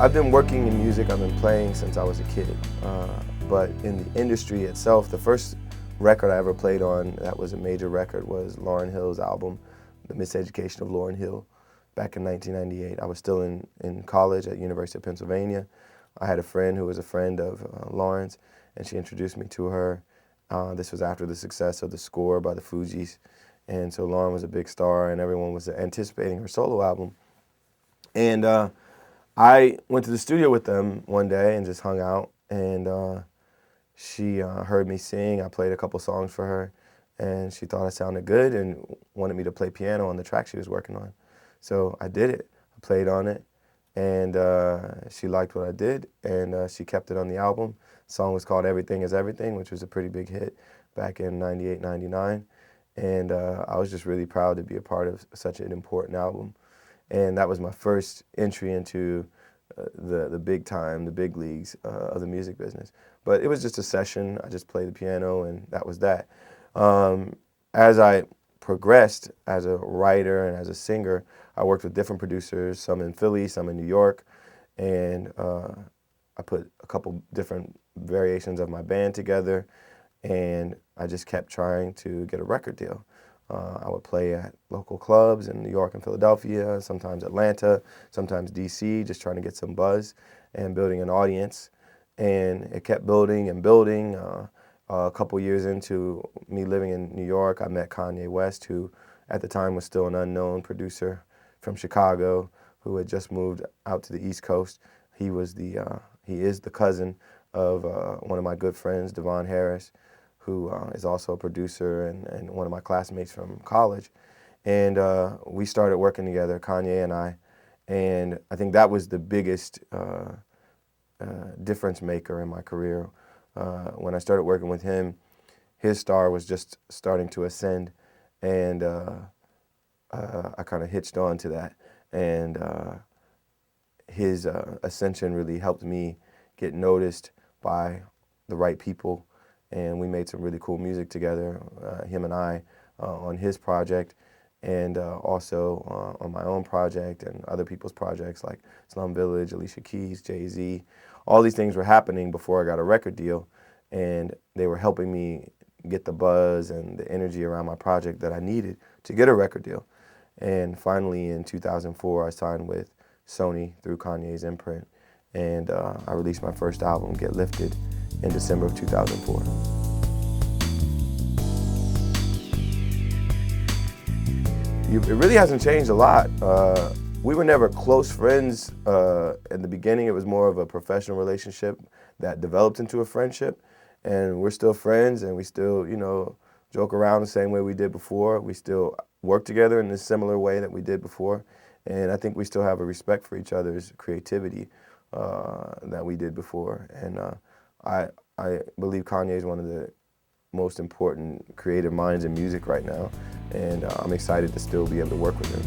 I've been working in music, I've been playing since I was a kid. But in the industry itself, the first record I ever played on that was a major record was Lauryn Hill's album, The Miseducation of Lauryn Hill, back in 1998. I was still in college at University of Pennsylvania. I had a friend who was a friend of Lauren's, and she introduced me to her. This was after the success of The Score by the Fugees. And so Lauren was a big star, and everyone was anticipating her solo album. And I went to the studio with them one day and just hung out, and she heard me sing. I played a couple songs for her, and she thought I sounded good and wanted me to play piano on the track she was working on. So I did it. I played on it, and she liked what I did, and she kept it on the album. The song was called Everything Is Everything, which was a pretty big hit back in '98, '99. And I was just really proud to be a part of such an important album. And that was my first entry into the big time, the big leagues of the music business. But it was just a session. I just played the piano, and that was that. As I progressed as a writer and as a singer, I worked with different producers, some in Philly, some in New York, and I put a couple different variations of my band together, and I just kept trying to get a record deal. I would play at local clubs in New York and Philadelphia, sometimes Atlanta, sometimes DC, just trying to get some buzz and building an audience. And it kept building and building. A couple years into me living in New York, I met Kanye West, who at the time was still an unknown producer from Chicago, who had just moved out to the East Coast. He is the cousin of one of my good friends, Devon Harris, who is also a producer and one of my classmates from college. And we started working together, Kanye and I, and I think that was the biggest difference maker in my career. When I started working with him, his star was just starting to ascend, and I kind of hitched on to that. And his ascension really helped me get noticed by the right people, and we made some really cool music together, him and I, on his project, and also on my own project and other people's projects like Slum Village, Alicia Keys, Jay-Z. All these things were happening before I got a record deal, and they were helping me get the buzz and the energy around my project that I needed to get a record deal. And finally in 2004, I signed with Sony through Kanye's imprint, and I released my first album, Get Lifted, in December of 2004. It really hasn't changed a lot. We were never close friends. In the beginning, it was more of a professional relationship that developed into a friendship, and we're still friends, and we still, joke around the same way we did before. We still work together in a similar way that we did before, and I think we still have a respect for each other's creativity that we did before. And I believe Kanye is one of the most important creative minds in music right now, and I'm excited to still be able to work with him.